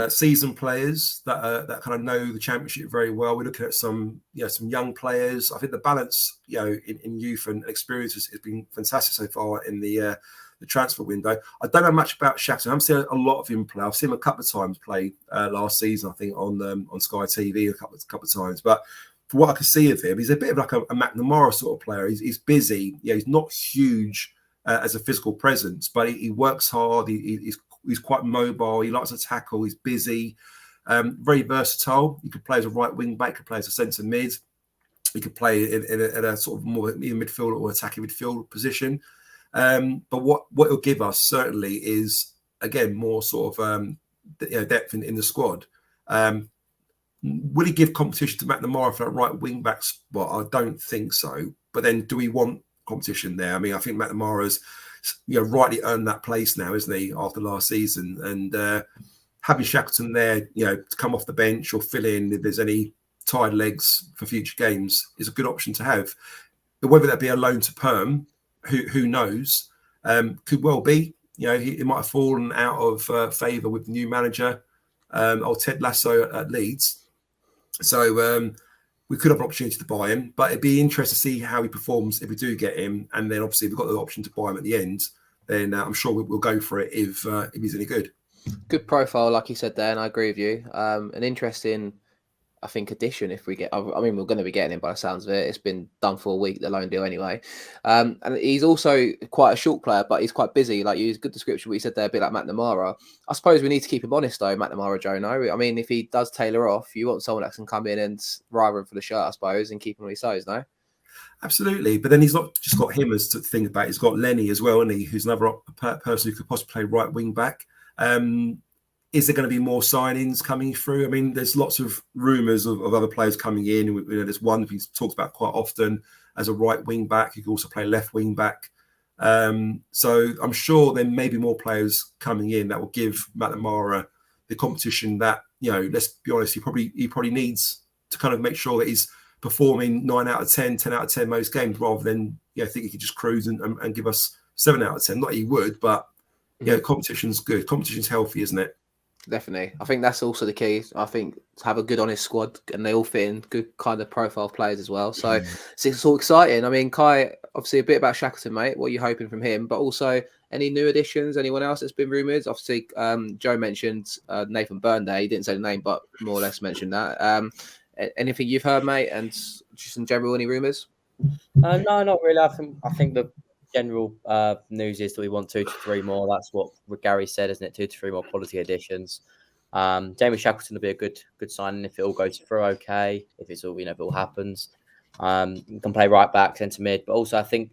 Speaker 2: seasoned players that kind of know the Championship very well. We're looking at some young players. I think the balance, in youth and experience has been fantastic so far in the transfer window. I don't know much about Shackleton. I've seen a lot of him play. I've seen him a couple of times play last season, I think, on Sky TV a couple of times. But for what I can see of him, he's a bit of like a McNamara sort of player. He's busy. He's not huge as a physical presence, but he works hard. He's quite mobile. He likes to tackle. He's busy. Very versatile. He could play as a right wing back. Could play as a centre mid. He could play in a sort of more either midfield or attacking midfield position. But what it'll give us certainly is, again, more sort of depth in the squad. Will he give competition to McNamara for that right wing back spot? I don't think so. But then, do we want competition there? I mean, I think McNamara's rightly earned that place now, isn't he, after last season? And having Shackleton there, to come off the bench or fill in if there's any tired legs for future games is a good option to have. But whether that be a loan to Perm, who knows? Could well be. He might have fallen out of favour with the new manager, or Ted Lasso at Leeds. So we could have an opportunity to buy him, but it'd be interesting to see how he performs if we do get him. And then obviously if we've got the option to buy him at the end, then I'm sure we'll go for it if he's any good.
Speaker 1: Good profile, like you said there, and I agree with you. An interesting, I think, addition if we get. I mean, we're going to be getting him by the sounds of it. It's been done for a week, the loan deal anyway. And he's also quite a short player, but he's quite busy. Like, you use good description what you said there, a bit like McNamara. I suppose we need to keep him honest though, McNamara, Jono. I mean, if he does tailor off, you want someone that can come in and rival him for the shirt, I suppose, and keep him on his toes, no?
Speaker 2: Absolutely, but then he's not just got him as to think about. He's got Lenny as well, isn't he? Who's another person who could possibly play right wing back. Is there going to be more signings coming through? I mean, there's lots of rumours of other players coming in. There's one he's talked about quite often as a right wing back. He could also play left wing back. So I'm sure there may be more players coming in that will give McNamara the competition that, let's be honest, he probably needs to kind of make sure that he's performing 9 out of 10, 10 out of 10 most games, rather than think he could just cruise and give us 7 out of 10. Not he would, but competition's good. Competition's healthy, isn't it?
Speaker 1: Definitely. I think that's also the key. I think to have a good, honest squad, and they all fit in, good kind of profile players as well. So it's all exciting. I mean, Kai, obviously a bit about Shackleton, mate. What are you hoping from him? But also any new additions, anyone else that's been rumoured? Obviously, Joe mentioned Nathan Burnday. He didn't say the name, but more or less mentioned that. Anything you've heard, mate? And just in general, any rumours?
Speaker 3: No, not really. I think the general news is that we want 2 to 3 more. That's what Gary said, isn't it? 2 to 3 more quality additions. Jamie Shackleton will be a good signing if it all goes through okay. If it's all, if it all happens, you can play right back, centre mid. But also, I think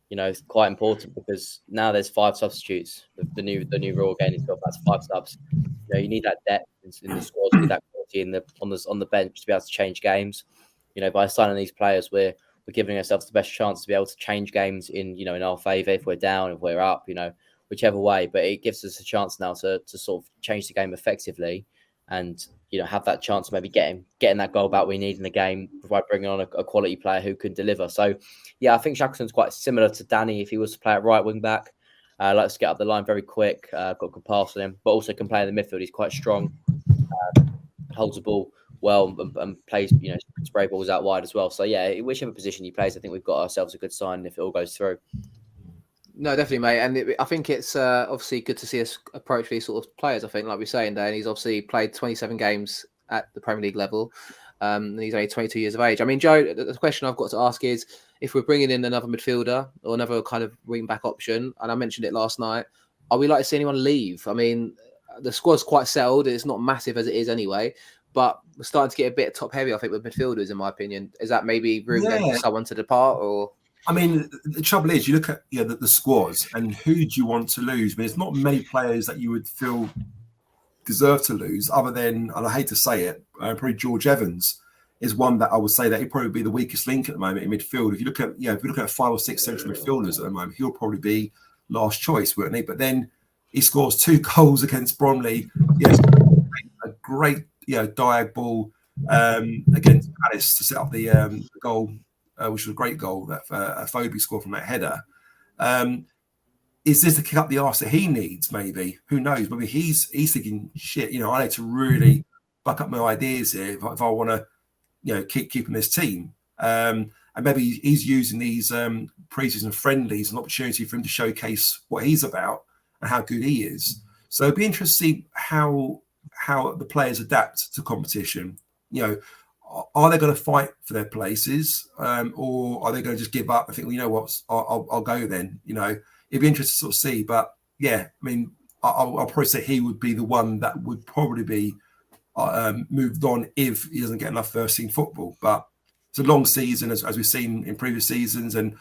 Speaker 3: it's quite important because now there's 5 substitutes. The new rule again is got that's 5 subs. You need that depth in the squad. You need that quality on the bench to be able to change games. By signing these players, we're giving ourselves the best chance to be able to change games in our favour if we're down, if we're up, whichever way. But it gives us a chance now to sort of change the game effectively and, have that chance of maybe getting that goal back we need in the game by bringing on a quality player who can deliver. So, I think Shackleton's quite similar to Danny if he was to play at right wing back. Likes to get up the line very quick, got good pass on him, but also can play in the midfield. He's quite strong, holds the ball well and plays, spray balls out wide as well. So whichever position he plays, I think we've got ourselves a good sign if it all goes through.
Speaker 1: No, definitely, mate. And I think it's obviously good to see us approach these sort of players. I think, like we're saying, Dan, he's obviously played 27 games at the Premier League level. And he's only 22 years of age. I mean, Joe, the question I've got to ask is, if we're bringing in another midfielder or another kind of wing back option, and I mentioned it last night, are we likely to see anyone leave? I mean, the squad's quite settled. It's not massive as it is anyway. But we're starting to get a bit top heavy, I think, with midfielders, in my opinion. Is that maybe room for someone to depart? Or
Speaker 2: I mean, the trouble is, you look at the squads and who do you want to lose? I mean, there's not many players that you would feel deserve to lose, other than, and I hate to say it, probably George Evans is one that I would say that he'd probably be the weakest link at the moment in midfield. If you look at 5 or 6 central midfielders at the moment, he'll probably be last choice, weren't he? But then he scores 2 goals against Bromley. Yes, a great diag ball against Palace to set up the goal, which was a great goal that Phobie scored from that header. Is this the kick up the arse that he needs? Maybe, who knows? Maybe he's thinking, shit. I need to really buck up my ideas here if I want to, keep keeping this team. And maybe he's using these pre-season friendlies as an opportunity for him to showcase what he's about and how good he is. So it'd be interesting to see how the players adapt to competition. Are they going to fight for their places, or are they going to just give up and think, well, you know what, I'll go then? It'd be interesting to sort of see. But yeah, I mean, I'll probably say he would be the one that would probably be moved on if he doesn't get enough first team football. But it's a long season, as we've seen in previous seasons, and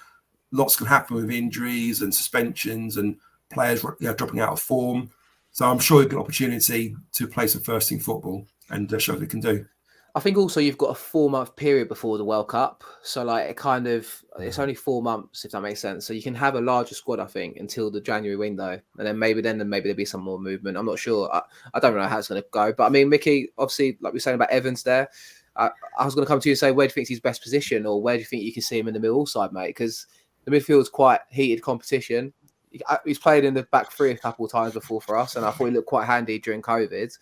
Speaker 2: lots can happen with injuries and suspensions and players dropping out of form. So I'm sure he'll get an opportunity to play some first team football and show what he can do.
Speaker 1: I think also you've got a 4-month period before the World Cup. So it's only 4 months, if that makes sense. So you can have a larger squad, I think, until the January window. And then maybe there'll be some more movement. I'm not sure. I don't know how it's going to go. But I mean, Mickey, obviously, like we were saying about Evans there, I was going to come to you and say, where do you think he's best position, or where do you think you can see him in the Millwall side, mate? Because the midfield's quite heated competition. He's played in the back three a couple of times before for us, and I thought he looked quite handy during COVID.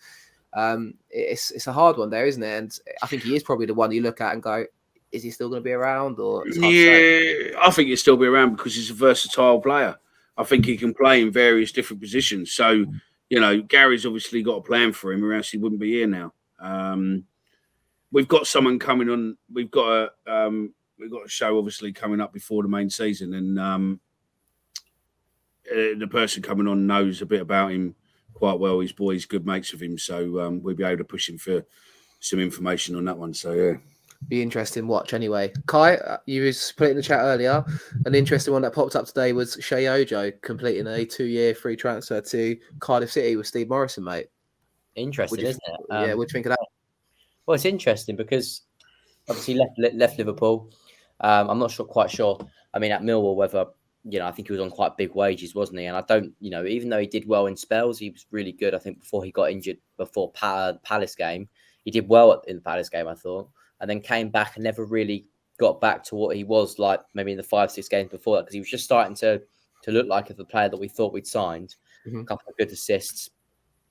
Speaker 1: It's a hard one there, isn't it? And I think he is probably the one you look at and go, is he still going to be around? Or
Speaker 4: I think he'll still be around because he's a versatile player. I think he can play in various different positions. So, Gary's obviously got a plan for him, or else he wouldn't be here now. We've got someone coming on. We've got a show obviously coming up before the main season, and the person coming on knows a bit about him quite well. His boys, good mates with him, so we'll be able to push him for some information on that one. So yeah,
Speaker 1: be interesting watch anyway. Kai, you was put it in the chat earlier. An interesting one that popped up today was Shea Ojo completing a 2-year free transfer to Cardiff City with Steve Morrison, mate.
Speaker 3: Interesting, isn't it?
Speaker 1: Yeah, what do you think of that?
Speaker 3: Well, it's interesting because obviously left Liverpool. I'm not quite sure. I mean, at Millwall, whether I think he was on quite big wages, wasn't he? And I don't, even though he did well in spells, he was really good. I think before he got injured, before the Palace game, he did well in the Palace game, I thought, and then came back and never really got back to what he was like maybe in the 5-6 games before that, because he was just starting to look like the player that we thought we'd signed. A couple of good assists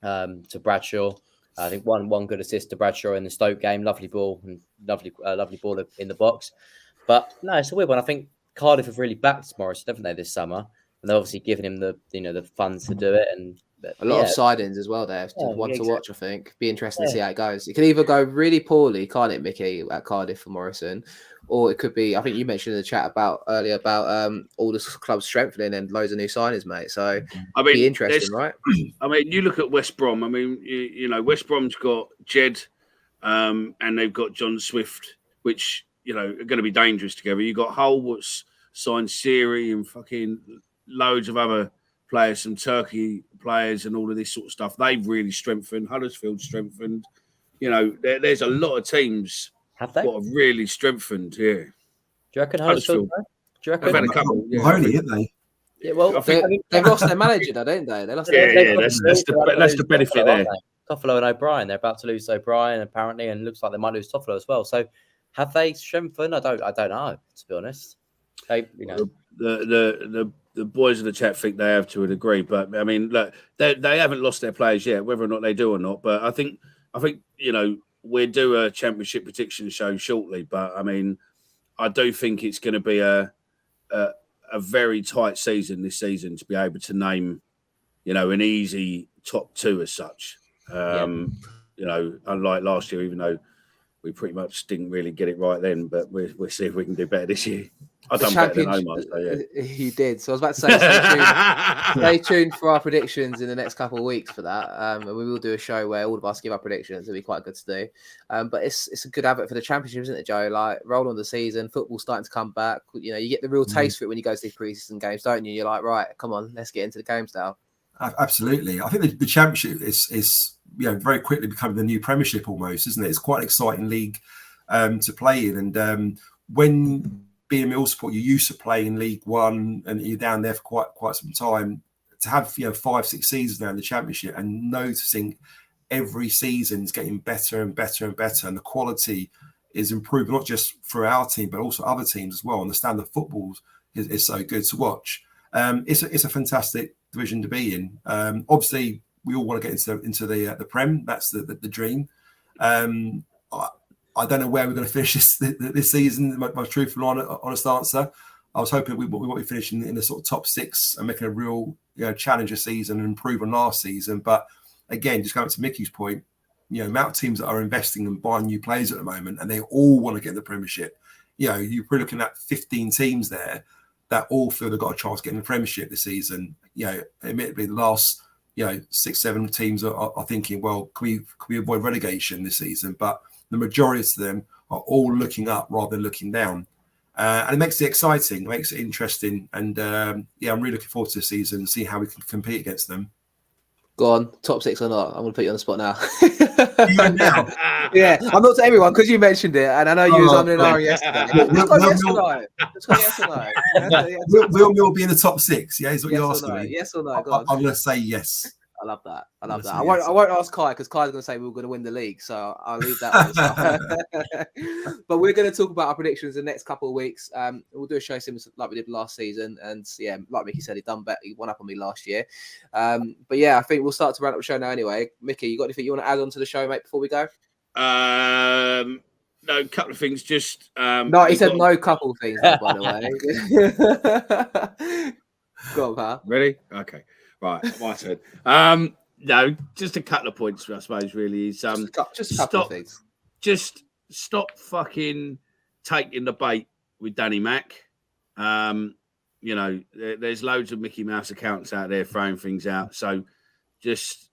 Speaker 3: to Bradshaw. I think one good assist to Bradshaw in the Stoke game. Lovely ball and lovely ball in the box. But no, it's a weird one. I think Cardiff have really backed Morrison, haven't they, this summer? And they're obviously giving him the funds to do it, and
Speaker 1: a lot of sightings as well there. To watch, I think. Be interesting to see how it goes. It could either go really poorly, can't it, Mickey, at Cardiff for Morrison, or it could be. I think you mentioned in the chat earlier about all the clubs strengthening and loads of new signings, mate. So I mean, be interesting, right?
Speaker 4: I mean, you look at West Brom. I mean, West Brom's got Jed, and they've got John Swift, which are going to be dangerous together. You got Hull, what's signed Siri and fucking loads of other players, some Turkey players and all of this sort of stuff. They've really strengthened. Huddersfield strengthened. There's a lot of teams
Speaker 3: have
Speaker 4: really strengthened. Yeah.
Speaker 3: Do you reckon Huddersfield? Do you reckon?
Speaker 4: They've had a couple.
Speaker 2: Only, haven't they?
Speaker 1: Yeah, well, they've lost their manager, though, don't they? They lost.
Speaker 4: That's the benefit there.
Speaker 3: Toffolo and O'Brien. They're about to lose O'Brien apparently, and it looks like they might lose Toffolo as well. So, have they strengthened? I don't know. To be honest,
Speaker 4: the boys in the chat think they have to a degree, but I mean, look, they haven't lost their players yet, whether or not they do or not. But I think we'll do a championship prediction show shortly. But I mean, I do think it's going to be a very tight season this season to be able to name, an easy top 2 as such. Unlike last year, even though we pretty much didn't really get it right then, but we'll see if we can do better this year. I've done better than Omar, so yeah.
Speaker 1: You did. So I was about to say, stay tuned for our predictions in the next couple of weeks for that. And we will do a show where all of us give our predictions. It'll be quite good to do. But it's a good advert for the championship, isn't it, Joe? Like, roll on the season, football's starting to come back. You get the real taste for it when you go to these pre-season games, don't you? You're like, right, come on, let's get into the games now.
Speaker 2: Absolutely. I think the championship is very quickly becoming the new Premiership almost, isn't it? It's quite an exciting league to play in. And when being a Mill support, you're used to playing League One and you're down there for quite some time. To have 5-6 seasons now in the Championship and noticing every season is getting better and better and better, and the quality is improving not just for our team but also other teams as well. And the standard of football is so good to watch. It's a fantastic division to be in. Obviously, we all want to get into the Prem. That's the dream. I don't know where we're going to finish this season. My truthful, honest answer. I was hoping we might be finishing in the sort of top 6 and making a real challenger season and improve on last season. But again, just going to Micky's point, amount of teams that are investing and buying new players at the moment, and they all want to get in the Premiership. You're probably looking at 15 teams there that all feel they've got a chance to get in the Premiership this season. Admittedly, the last 6-7 teams are thinking, well, can we avoid relegation this season? But the majority of them are all looking up rather than looking down. And it makes it exciting, makes it interesting. And I'm really looking forward to the season and see how we can compete against them.
Speaker 1: Go on, top 6 or not? I'm going to put you on the spot now.
Speaker 2: Now?
Speaker 1: Yeah, I'm not to everyone because you mentioned it, and I know you was on an hour yesterday.
Speaker 2: We'll be in the top 6. Yeah, is what you're asking me.
Speaker 1: Yes or no?
Speaker 2: I'm going to say yes.
Speaker 1: I love that. I won't ask Kai because Kai's going to say we're going to win the league, so I'll leave that one. But we're going to talk about our predictions in the next couple of weeks. We'll do a show similar like we did last season, and like Micky said, he won up on me last year. But I think we'll start to round up the show now anyway. Micky, you got anything you want to add on to the show, mate, before we go?
Speaker 4: No, a couple of things. Just
Speaker 1: no, he said no couple of things, by the way. Go on, pal.
Speaker 4: Ready? Okay. Right, my turn. No, just a couple of points, I suppose, really. Is
Speaker 1: just a couple of things.
Speaker 4: Just stop fucking taking the bait with Danny Mac. There's loads of Mickey Mouse accounts out there throwing things out. So just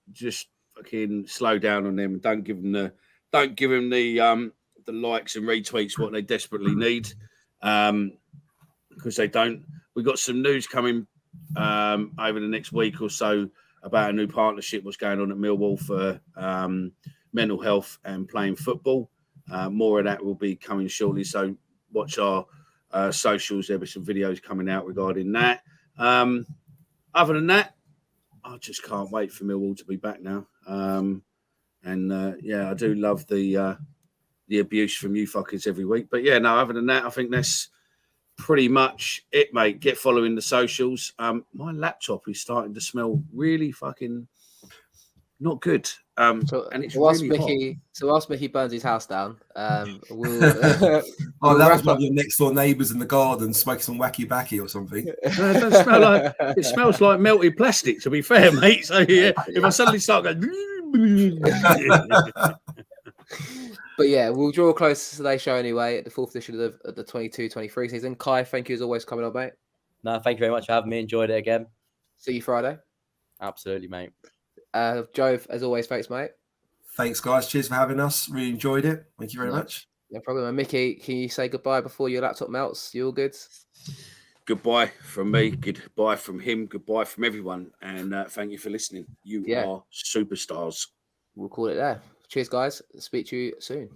Speaker 4: fucking slow down on them. Don't give them the likes and retweets what they desperately need. Because they don't. We've got some news coming over the next week or so about a new partnership what's going on at Millwall for mental health and playing football. More of that will be coming shortly, so watch our socials. There'll be some videos coming out regarding that. Other than that, I just can't wait for Millwall to be back now. I do love the abuse from you fuckers every week. But other than that, I think that's pretty much it, mate. Get following the socials. My laptop is starting to smell really fucking not good. And it's
Speaker 1: whilst
Speaker 4: really
Speaker 1: Micky,
Speaker 4: hot.
Speaker 1: So whilst Micky burns his house down, we'll
Speaker 2: that was one of your next door neighbours in the garden smoking some wacky backy or something.
Speaker 4: It smells like melted plastic, to be fair, mate. So if I suddenly start going
Speaker 1: But we'll draw close to today's show anyway at the 4th edition of the 22-23 season. Kai, thank you as always for coming on, mate.
Speaker 3: No, thank you very much for having me. Enjoyed it again.
Speaker 1: See you Friday.
Speaker 3: Absolutely, mate.
Speaker 1: Jove, as always, thanks, mate.
Speaker 2: Thanks, guys. Cheers for having us. Really enjoyed it. Thank you very much.
Speaker 1: No problem. And Micky, can you say goodbye before your laptop melts? You all good?
Speaker 4: Goodbye from me. Goodbye from him. Goodbye from everyone. And thank you for listening. You are superstars.
Speaker 1: We'll call it there. Cheers, guys. Speak to you soon.